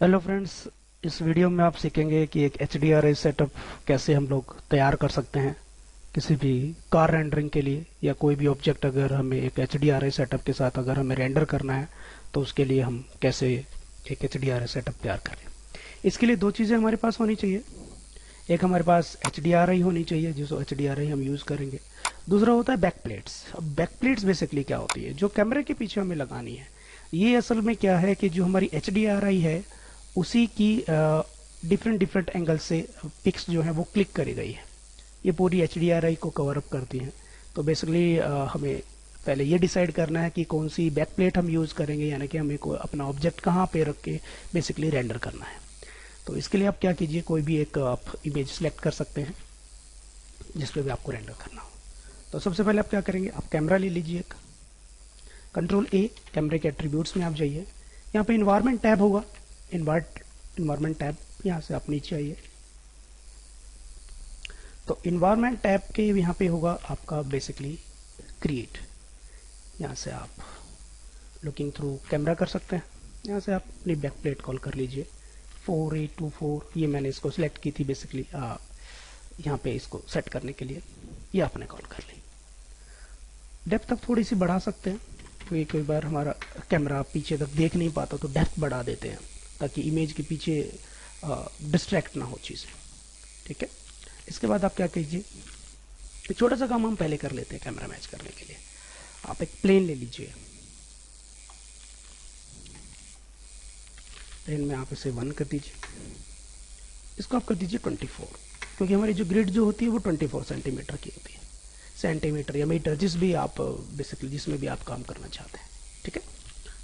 Hello friends. इस video में आप सीखेंगे कि एक HDRI सेटअप कैसे हम लोग तैयार कर सकते हैं किसी भी कार रेंडरिंग के लिए, या कोई भी ऑब्जेक्ट अगर हमें एक HDRI सेटअप के साथ अगर हमें रेंडर करना है तो उसके लिए हम कैसे एक HDRI सेटअप तैयार करें। इसके लिए दो चीज़ें हमारे पास होनी चाहिए। एक हमारे पास HDRI होनी चाहिए, जिसको HDRI हम यूज़ करेंगे। दूसरा होता है बैक प्लेट्स। अब बैक प्लेट्स बेसिकली क्या होती है, जो कैमरे के पीछे हमें लगानी है। ये असल में क्या है कि जो हमारी HDRI है उसी की डिफरेंट डिफरेंट एंगल से पिक्स जो है वो क्लिक करी गई है। ये पूरी HDRI को कवर अप करती हैं। तो बेसिकली हमें पहले ये डिसाइड करना है कि कौन सी बैक प्लेट हम यूज़ करेंगे, यानी कि हमें को अपना ऑब्जेक्ट कहाँ पे रख के बेसिकली रेंडर करना है। तो इसके लिए आप क्या कीजिए, कोई भी एक आप इमेज सेलेक्ट कर सकते हैं जिस पे भी आपको रेंडर करना हो। तो सबसे पहले आप क्या करेंगे, आप कैमरा ले लीजिए एक, कंट्रोल ए, कैमरे के एट्रीब्यूट्स में आप जाइए। यहाँ पे इन्वायरमेंट टैब होगा, इन्वायरमेंट टैब, यहाँ से आप नीचे आइए। तो इन्वायरमेंट टैब के यहाँ पे होगा आपका बेसिकली क्रिएट। यहाँ से आप लुकिंग थ्रू कैमरा कर सकते हैं। यहाँ से आप अपनी बैक प्लेट कॉल कर लीजिए 4824। ये मैंने इसको सिलेक्ट की थी बेसिकली यहाँ पे इसको सेट करने के लिए। ये आपने कॉल कर ली। डेप्थ तक थोड़ी सी बढ़ा सकते हैं, क्योंकि कई बार हमारा कैमरा पीछे तक देख नहीं पाता, तो डेप्थ बढ़ा देते हैं ताकि इमेज के पीछे डिस्ट्रैक्ट ना हो चीज़ें। ठीक है। इसके बाद आप क्या कीजिए, एक छोटा सा काम हम पहले कर लेते हैं कैमरा मैच करने के लिए। आप एक प्लेन ले लीजिए। प्लेन में आप इसे 1 कर दीजिए, इसको आप कर दीजिए 24, क्योंकि हमारी जो ग्रिड जो होती है वो 24 सेंटीमीटर की होती है। सेंटीमीटर या मीटर, जिस भी आप बेसिकली जिसमें भी आप काम करना चाहते हैं। ठीक है।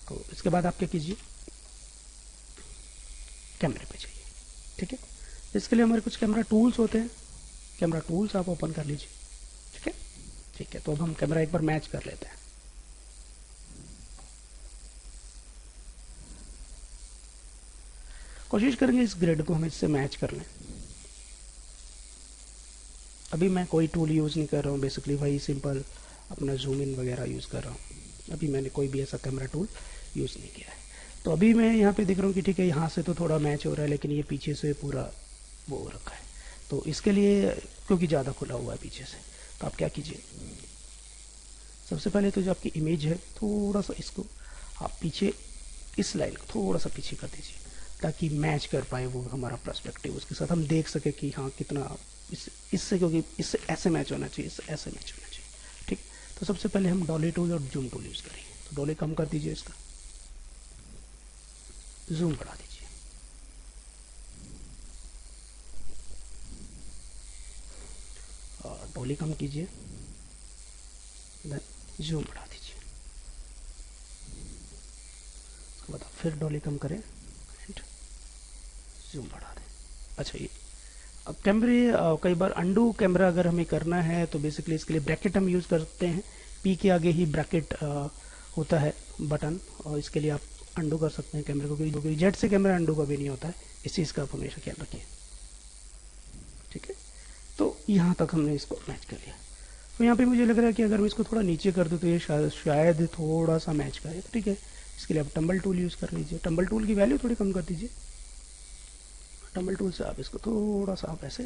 तो इसके बाद आप क्या कीजिए, कैमरे पे जाइए। ठीक है। इसके लिए हमारे कुछ कैमरा टूल्स होते हैं, कैमरा टूल्स आप ओपन कर लीजिए। ठीक है। ठीक है। तो अब हम कैमरा एक बार मैच कर लेते हैं। कोशिश करेंगे इस ग्रिड को हम इससे मैच कर लें। अभी मैं कोई टूल यूज़ नहीं कर रहा हूँ, बेसिकली वही सिंपल अपना जूम इन वगैरह यूज़ कर रहा हूँ। अभी मैंने कोई भी ऐसा कैमरा टूल यूज़ नहीं किया है। तो अभी मैं यहाँ पे देख रहा हूँ कि ठीक है, यहाँ से तो थोड़ा मैच हो रहा है, लेकिन ये पीछे से पूरा वो हो रखा है। तो इसके लिए, क्योंकि ज़्यादा खुला हुआ है पीछे से, तो आप क्या कीजिए, सबसे पहले तो जो आपकी इमेज है थोड़ा सा इसको आप पीछे, इस लाइन को थोड़ा सा पीछे कर दीजिए, ताकि मैच कर पाए वो हमारा पर्सपेक्टिव, उसके साथ हम देख सके कि हाँ कितना इससे, क्योंकि इससे ऐसे मैच होना चाहिए, इससे ऐसे मैच होना चाहिए। ठीक। तो सबसे पहले हम डॉली टूल और जूम टूल यूज़ करेंगे। तो डॉली कम कर दीजिए, इसका जूम बढ़ा दीजिए। और डॉली कम कीजिए, देन जूम बढ़ा दीजिए। उसके बाद आप फिर डॉली कम करें एंड जूम बढ़ा दें। अच्छा, ये अब कैमरे कई बार अंडू कैमरा अगर हमें करना है तो बेसिकली इसके लिए ब्रैकेट हम यूज़ करते हैं। पी के आगे ही ब्रैकेट होता है बटन, और इसके लिए आप अंडू कर सकते हैं कैमरे को, क्योंकि जेट से कैमरा अंडू का भी नहीं होता है। इस चीज़ का आप हमेशा ख्याल रखिए। ठीक है। तो यहाँ तक हमने इसको मैच कर लिया। तो यहाँ पे मुझे लग रहा है कि अगर मैं इसको थोड़ा नीचे कर दूँ तो ये शायद थोड़ा सा मैच करे। ठीक है। इसके लिए आप टम्बल टूल यूज़ कर लीजिए। टम्बल टूल की वैल्यू थोड़ी कम कर दीजिए। टम्बल टूल से आप इसको थोड़ा सा आप ऐसे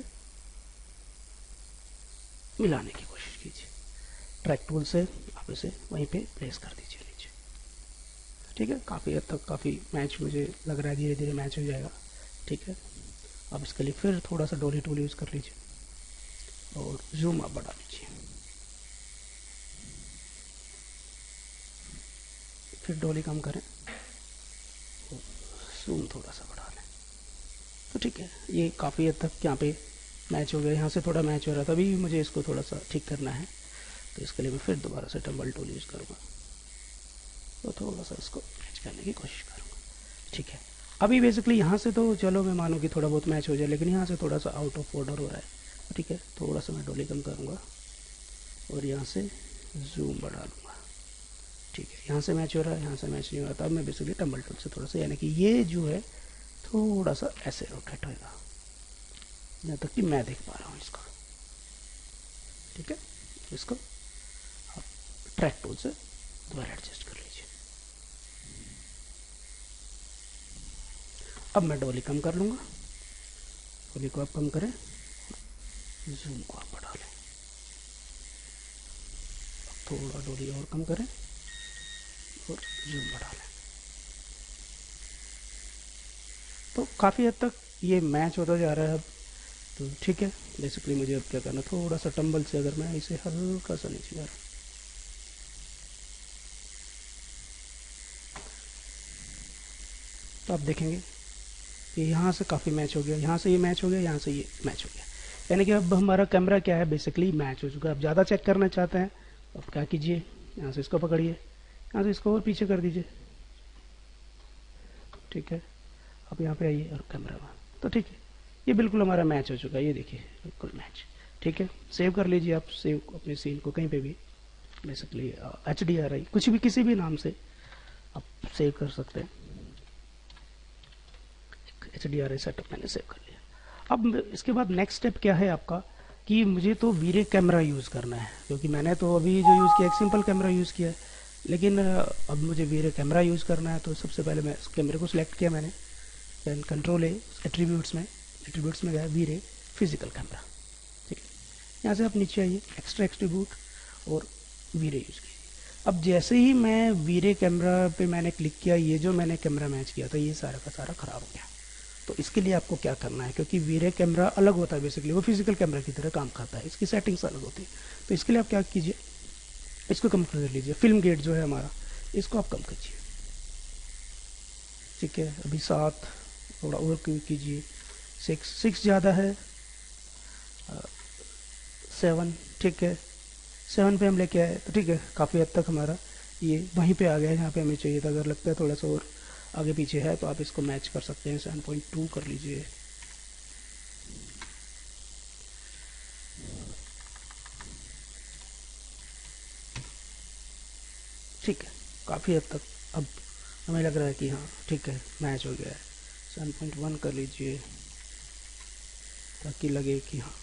मिलाने की कोशिश कीजिए। ट्रैक टूल से आप इसे वहीं पे प्लेस कर दीजिए नीचे। ठीक है। काफ़ी हद तक काफ़ी मैच मुझे लग रहा है, धीरे धीरे मैच हो जाएगा। ठीक है। अब इसके लिए फिर थोड़ा सा डॉली टूल यूज़ कर लीजिए और जूम आप बढ़ा लीजिए। फिर डॉली कम करें और जूम थोड़ा सा बढ़ा लें। तो ठीक है, ये काफ़ी हद तक यहाँ पे मैच हो गया। यहाँ से थोड़ा मैच हो रहा था, अभी मुझे इसको थोड़ा सा ठीक करना है। तो इसके लिए मैं फिर दोबारा से टम्बल टूल यूज़ करूँगा, तो थोड़ा सा इसको मैच करने की कोशिश करूँगा। ठीक है। अभी बेसिकली यहाँ से तो चलो मैं मानूँ कि थोड़ा बहुत मैच हो जाए, लेकिन यहाँ से थोड़ा सा आउट ऑफ ऑर्डर हो रहा है। ठीक है। थोड़ा सा मैं डॉली कम करूँगा और यहाँ से जूम बढ़ा लूँगा। ठीक है। यहाँ से मैच हो रहा है, यहाँ से मैच नहीं हो रहा था। अब मैं बेसिकली टम्बल टूल से थोड़ा सा, यानी कि ये जो है थोड़ा सा ऐसे रोटेट होगा, जहाँ तक कि मैं देख पा रहा हूँ इसको। ठीक है। इसको आप ट्रैक टूल से दोबारा एडजस्ट कर लीजिए। अब मैं डोली कम कर लूँगा, डोली को आप कम करें, जूम को आप बढ़ा लें, थोड़ा डोली और कम करें और जूम बढ़ा लें। तो काफ़ी हद तक ये मैच होता जा रहा है अब। तो ठीक है, बेसिकली मुझे अब क्या करना, थोड़ा सा टंबल से अगर मैं इसे हल्का सा नीचे जा रहा हूँ, तो आप देखेंगे कि यहाँ से काफ़ी मैच हो गया, यहाँ से ये मैच हो गया, यहाँ से ये मैच हो गया। यानी कि अब हमारा कैमरा क्या है, बेसिकली मैच हो चुका है। अब ज़्यादा चेक करना चाहते हैं तो आप क्या कीजिए, यहाँ से इसको पकड़िए, यहाँ से इसको और पीछे कर दीजिए, ठीक है। अब यहाँ पे आइए और कैमरा में, तो ठीक है, ये बिल्कुल हमारा मैच हो चुका है, ये देखिए बिल्कुल मैच। ठीक है, सेव कर लीजिए आप, सेव अपने सीन को कहीं पे भी, बेसिकली HDRI कुछ भी किसी भी नाम से आप सेव कर सकते हैं। HDRI सेटअप मैंने सेव कर लिया। अब इसके बाद नेक्स्ट स्टेप क्या है आपका, कि मुझे तो वीरे कैमरा यूज़ करना है, क्योंकि मैंने तो अभी जो यूज़ किया एक सिंपल कैमरा यूज़ किया है, लेकिन अब मुझे वीरे कैमरा यूज़ करना है। तो सबसे पहले मैं इस कैमरे को सिलेक्ट किया मैंने, देन कंट्रोल है एट्रीब्यूट्स में गया वीरे फिजिकल कैमरा, ठीक है। यहाँ से आप नीचे आइए, एक्स्ट्रा एट्रीब्यूट और वीरे यूज़ कीजिए। अब जैसे ही मैं वीरे कैमरा पे मैंने क्लिक किया, ये जो मैंने कैमरा मैच किया था ये सारा का सारा ख़राब हो गया। तो इसके लिए आपको क्या करना है, क्योंकि वीरे कैमरा अलग होता है, बेसिकली वो फिजिकल कैमरा की तरह काम करता है, इसकी सेटिंग्स अलग होती है। तो इसके लिए आप क्या कीजिए, इसको कम कर लीजिए, फिल्म गेट जो है हमारा, इसको आप कम कीजिए, ठीक है। अभी 7 थोड़ा और कीजिए, 6 ज़्यादा है, 7, ठीक है, 7 पे हम लेके आए, तो ठीक है, काफ़ी हद तक हमारा ये वहीं पे आ गया है जहाँ पे हमें चाहिए था। अगर लगता है थोड़ा सा और आगे पीछे है तो आप इसको मैच कर सकते हैं, 7.2 कर लीजिए, ठीक है, काफ़ी हद तक अब हमें लग रहा है कि हाँ ठीक है, मैच हो गया है। 7.1 कर लीजिए ताकि लगे कि हाँ।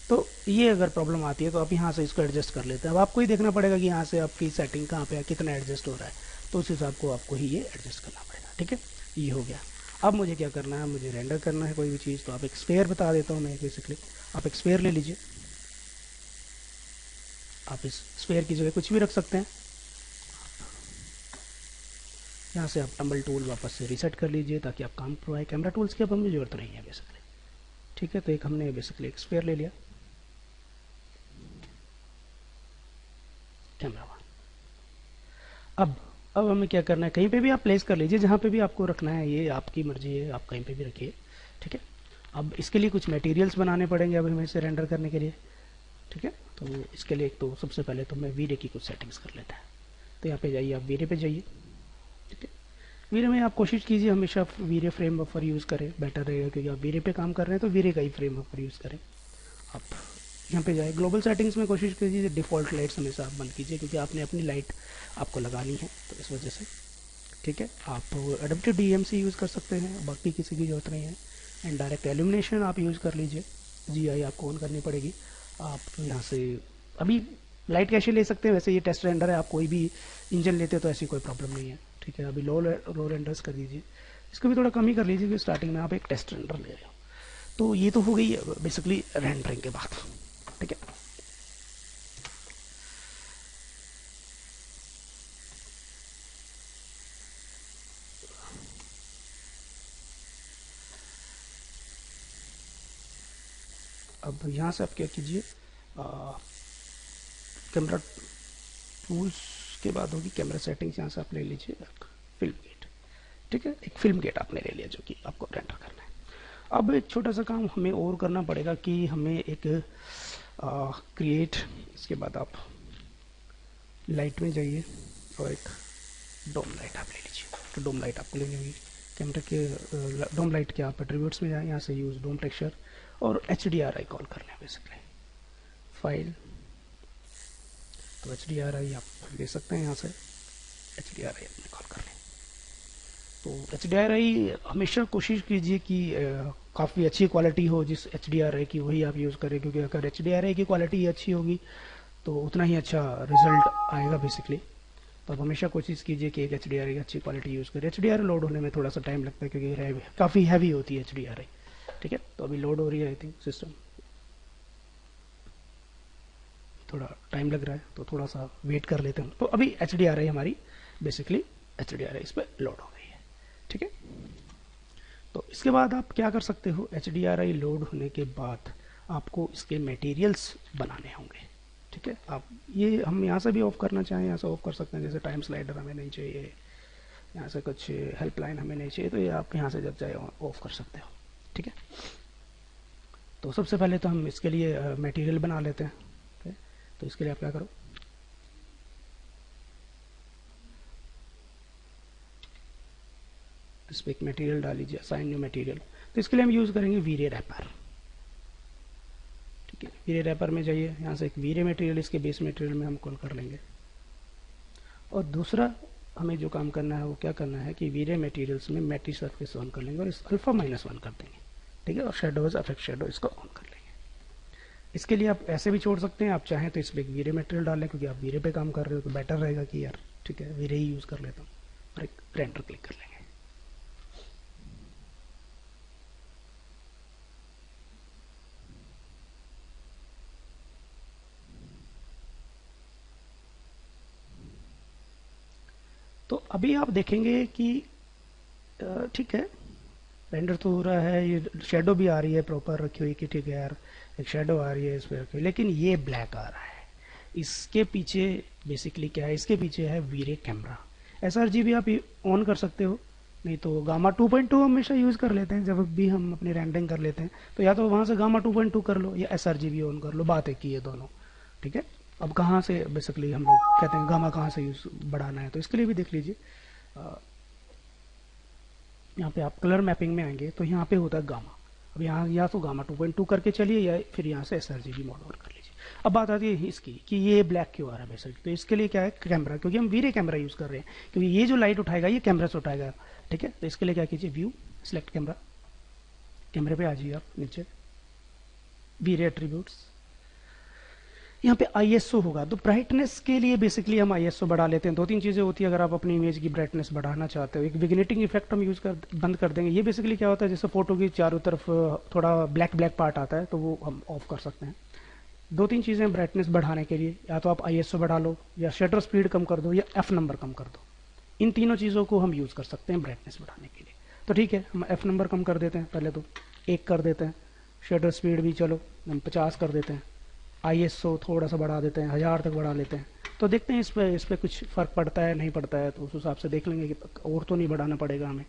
तो ये अगर प्रॉब्लम आती है तो आप यहाँ से इसको एडजस्ट कर लेते हैं। अब आपको ही देखना पड़ेगा कि यहाँ से आपकी सेटिंग कहाँ पे है, कितना एडजस्ट हो रहा है, तो उस हिसाब को आपको ही ये एडजस्ट करना पड़ेगा, ठीक है। ये हो गया। अब मुझे क्या करना है, मुझे रेंडर करना है कोई भी चीज़, तो आप एक स्फेयर बता देता हूँ मैं बेसिकली। आप एक स्फेयर ले लीजिए, आप इस स्फेयर की जगह कुछ भी रख सकते हैं। यहाँ से आप टम्बल टूल वापस से रीसेट कर लीजिए ताकि आप काम करवाए। कैमरा टूल्स की अब हमें ज़रूरत नहीं है बेसिकली, ठीक है। तो एक हमने बेसिकली एक स्फेयर ले लिया, कैमरा वन। अब हमें क्या करना है, कहीं पे भी आप प्लेस कर लीजिए, जहाँ पे भी आपको रखना है, ये आपकी मर्जी है, आप कहीं पे भी रखिए, ठीक है। अब इसके लिए कुछ मटेरियल्स बनाने पड़ेंगे अब हमें इसे रेंडर करने के लिए, ठीक है। तो इसके लिए एक तो सबसे पहले तो मैं वीरे की कुछ सेटिंग्स कर लेता है। तो यहाँ पे जाइए, आप वीरे पे जाइए, ठीक है। वीरे में आप कोशिश कीजिए हमेशा वीरे फ्रेम बफर यूज़ करें, बेटर रहेगा, क्योंकि आप वीरे पे काम कर रहे हैं तो वीरे का ही फ्रेम बफर यूज़ करें। आप यहाँ पे जाए, ग्लोबल सेटिंग्स में कोशिश कीजिए डिफ़ॉल्ट लाइट्स हमेशा आप बंद कीजिए, क्योंकि आपने अपनी लाइट आपको लगानी है, तो इस वजह से, ठीक है। आप एडेप्टिव DMC यूज़ कर सकते हैं, बाकी किसी की जरूरत नहीं है। एंड डायरेक्ट एल्यूमिनेशन आप यूज़ कर लीजिए, GI आपको ऑन करनी पड़ेगी। आप यहाँ से अभी लाइट कैशे ले सकते हैं, वैसे ये टेस्ट रेंडर है, आप कोई भी इंजन लेते तो ऐसी कोई प्रॉब्लम नहीं है, ठीक है। अभी लो रेंडर्स कर दीजिए, इसको भी थोड़ा कम ही कर लीजिए, क्योंकि स्टार्टिंग में आप एक टेस्ट रेंडर ले रहे हो। तो ये तो हो गई बेसिकली रेंडरिंग के बाद, ठीक है। अब यहाँ से आप क्या कीजिए, कैमरा टूल्स के बाद होगी कैमरा सेटिंग्स, यहाँ से आप ले लीजिए फिल्म गेट, ठीक है। एक फिल्म गेट आपने ले लिया जो कि आपको रेंडर करना है। अब एक छोटा सा काम हमें और करना पड़ेगा कि हमें एक क्रिएट, इसके बाद आप लाइट में जाइए और एक डोम लाइट आप ले लीजिए। तो डोम लाइट आपको लेनी होगी, कैमरे के डोम लाइट के आप एट्रीब्यूट्स में जाए, यहाँ से यूज़ डोम टेक्सचर और HDRI कॉल कर लें बेसिकली, फाइल, तो HDRI आप ले सकते हैं, यहाँ से HDRI अपने कॉल कर लें। तो HDRI हमेशा कोशिश कीजिए कि काफ़ी अच्छी क्वालिटी हो, जिस HDRI की वही आप यूज़ करें, क्योंकि अगर HDRI की क्वालिटी अच्छी होगी तो उतना ही अच्छा रिजल्ट आएगा बेसिकली। तो आप हमेशा कोशिश कीजिए कि एक एच डी आर आई अच्छी क्वालिटी यूज़ करें। एच डी आर आई लोड होने में थोड़ा सा टाइम लगता है क्योंकि काफ़ी हैवी होती है एच डी आर आई। ठीक है, तो अभी लोड हो रही है आई थिंक सिस्टम, थोड़ा टाइम लग रहा है तो थोड़ा सा वेट कर लेते हैं। तो अभी एच डी आर आई हमारी बेसिकली एच डी आर आई इस पर लोड हो गई है। ठीक है, तो इसके बाद आप क्या कर सकते हो, एच डी आर आई लोड होने के बाद आपको इसके मटेरियल्स बनाने होंगे। ठीक है, आप ये हम यहाँ से भी ऑफ करना चाहें यहाँ से ऑफ कर सकते हैं, जैसे टाइम स्लाइडर हमें नहीं चाहिए, यहाँ से कुछ हेल्पलाइन हमें नहीं चाहिए, तो ये आप यहाँ से जब चाहे ऑफ कर सकते हो। ठीक है, तो सबसे पहले तो हम इसके लिए मटेरियल बना लेते हैं। ठीक है? तो इसके लिए आप क्या करो, इस पर एक मटेरियल डाल लीजिए, असाइन न्यू मटेरियल। तो इसके लिए हम यूज़ करेंगे वीरे रैपर। ठीक है, वीरे रैपर में जाइए, यहाँ से एक वीरे मटेरियल इसके बेस मटेरियल में हम कॉल कर लेंगे। और दूसरा हमें जो काम करना है वो क्या करना है कि वीरे मटेरियल्स में मैटी सरफेस ऑन कर लेंगे और इस अल्फा -1 कर देंगे। ठीक है, और शेडोज अफेक्ट शेडो इसको ऑन कर लेंगे। इसके लिए आप ऐसे भी छोड़ सकते हैं, आप चाहें तो इस पर एक वीरे मटेरियल डाल लें, क्योंकि आप वीरे पे काम कर रहे हो तो बेटर रहेगा कि यार ठीक है वीरे ही यूज़ कर लेता हूँ, और एक रेंडर क्लिक कर लेंगे। तो अभी आप देखेंगे कि ठीक है रेंडर तो हो रहा है, ये शेडो भी आ रही है प्रॉपर रखी हुई कि ठीक है यार एक शेडो आ रही है इस पर रखी हुई, लेकिन ये ब्लैक आ रहा है। इसके पीछे बेसिकली क्या है, इसके पीछे है वीरे कैमरा। sRGB आप ऑन कर सकते हो, नहीं तो गामा 2.2 हमेशा यूज़ कर लेते हैं जब भी हम अपनी रेंडरिंग कर लेते हैं, तो या तो वहाँ से गामा 2.2 कर लो या sRGB ऑन कर लो, बात एक ही है दोनों। ठीक है, अब कहाँ से बेसिकली हम लोग कहते हैं गामा कहाँ से यूज़ बढ़ाना है, तो इसके लिए भी देख लीजिए। यहाँ पे आप कलर मैपिंग में आएंगे तो यहाँ पे होता है गामा। अब यहाँ या तो गामा 2.2 करके चलिए या फिर यहाँ से sRGB मोड ऑन कर लीजिए। अब बात आती है इसकी कि ये ब्लैक क्यों आ रहा है बेसिकली, तो इसके लिए क्या है कैमरा, क्योंकि हम वीरे कैमरा यूज़ कर रहे हैं, क्योंकि ये जो लाइट उठाएगा ये कैमरा से उठाएगा। ठीक है, तो इसके लिए क्या कीजिए, व्यू सिलेक्ट कैमरा, कैमरे पे आ जाइए आप नीचे, वीरे एट्रीब्यूट्स, यहाँ पे ISO होगा। तो ब्राइटनेस के लिए बेसिकली हम ISO बढ़ा लेते हैं। दो तीन चीज़ें होती है अगर आप अपनी इमेज की ब्राइटनेस बढ़ाना चाहते हो। एक विग्नेटिंग इफेक्ट हम यूज़ कर बंद कर देंगे। ये बेसिकली क्या होता है, जैसे फोटो की चारों तरफ थोड़ा ब्लैक ब्लैक पार्ट आता है तो वो हम ऑफ कर सकते हैं। दो तीन चीज़ें ब्राइटनेस बढ़ाने के लिए, या तो आप ISO बढ़ा लो या शटर स्पीड कम कर दो या F नंबर कम कर दो। इन तीनों चीज़ों को हम यूज़ कर सकते हैं ब्राइटनेस बढ़ाने के लिए। तो ठीक है, हम F नंबर कम कर देते हैं, पहले तो 1 कर देते हैं। शटर स्पीड भी चलो हम 50 कर देते हैं। ISO थोड़ा सा बढ़ा देते हैं, 1000 तक बढ़ा लेते हैं। तो देखते हैं इस पे कुछ फ़र्क पड़ता है नहीं पड़ता है, तो उस हिसाब से देख लेंगे कि और तो नहीं बढ़ाना पड़ेगा हमें।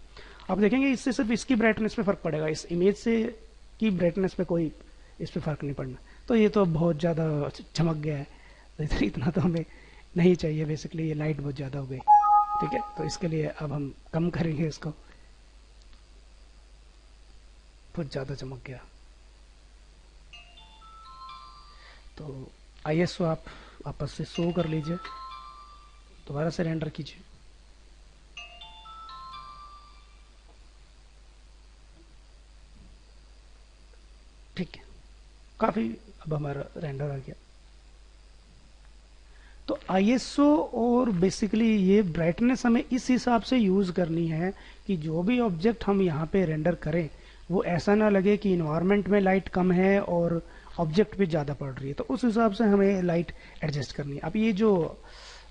आप देखेंगे इससे सिर्फ इसकी ब्राइटनेस पे फ़र्क पड़ेगा, इस इमेज से की ब्राइटनेस पे कोई इस पे फ़र्क नहीं पड़ना। तो ये तो बहुत ज़्यादा चमक गया है, तो इतना तो हमें नहीं चाहिए बेसिकली, ये लाइट बहुत ज़्यादा हो गई। ठीक है, तो इसके लिए अब हम कम करेंगे इसको, बहुत ज़्यादा चमक गया। तो ISO आप वापस से 100 कर लीजिए, दोबारा से रेंडर कीजिए। ठीक है, काफ़ी अब हमारा रेंडर आ गया। तो ISO और बेसिकली ये ब्राइटनेस हमें इस हिसाब से यूज़ करनी है कि जो भी ऑब्जेक्ट हम यहाँ पे रेंडर करें वो ऐसा ना लगे कि इन्वायरमेंट में लाइट कम है और ऑब्जेक्ट पे ज़्यादा पड़ रही है, तो उस हिसाब से हमें लाइट एडजस्ट करनी है। अब ये जो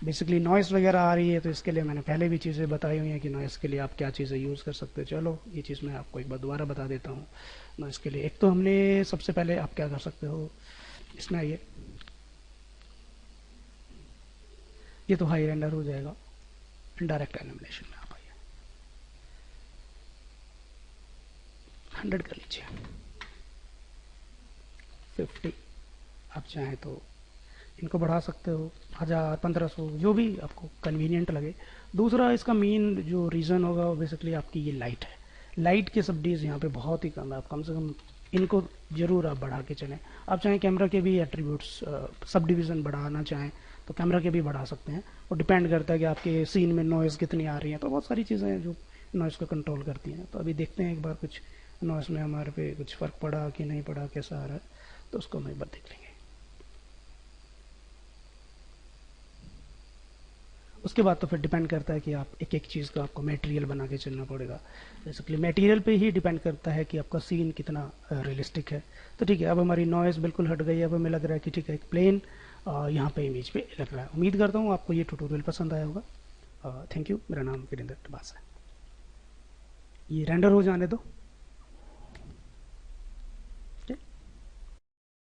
बेसिकली नॉइस वगैरह आ रही है, तो इसके लिए मैंने पहले भी चीज़ें बताई हुई हैं कि नॉइस के लिए आप क्या चीज़ें यूज़ कर सकते हो। चलो ये चीज़ मैं आपको एक बार दोबारा बता देता हूँ। नॉइस के लिए एक तो हमने सबसे पहले आप क्या कर सकते हो, इसमें आइए, ये तो हाई रेंडर हो जाएगा, डायरेक्ट एनिमेशन में आप आइए, 100 कर लीजिए, 50 आप चाहें तो इनको बढ़ा सकते हो, 1000 1500 जो भी आपको कन्वीनियंट लगे। दूसरा इसका मेन जो रीज़न होगा वो बेसिकली आपकी ये लाइट है। लाइट के सब डीज यहाँ पे बहुत ही कम है, आप कम से कम इनको ज़रूर आप बढ़ा के चलें। आप चाहें कैमरा के भी एट्रीब्यूट्स सब डिवीज़न बढ़ाना चाहें तो कैमरा के भी बढ़ा सकते हैं, और डिपेंड करता है कि आपके सीन में नॉइज़ कितनी आ रही है। तो बहुत सारी चीज़ें हैं जो नॉइज़ को कंट्रोल करती हैं। तो अभी देखते हैं एक बार कुछ नॉइज़ में हमारे पे कुछ फ़र्क पड़ा कि नहीं पड़ा, कैसा आ रहा है, तो उसको हम एक बार देख लेंगे। उसके बाद तो फिर डिपेंड करता है कि आप एक एक चीज़ का आपको मटेरियल बना के चलना पड़ेगा। बेसिकली मटेरियल पे ही डिपेंड करता है कि आपका सीन कितना रियलिस्टिक है। तो ठीक है, अब हमारी नॉइज़ बिल्कुल हट गई है। अब हमें लग रहा है कि ठीक है, एक प्लेन यहाँ पे इमेज पे लग रहा है। उम्मीद करता हूँ आपको ये ट्यूटोरियल पसंद आया होगा। Thank you. मेरा नाम वीरेंद्र बास है। ये रेंडर हो जाने दो।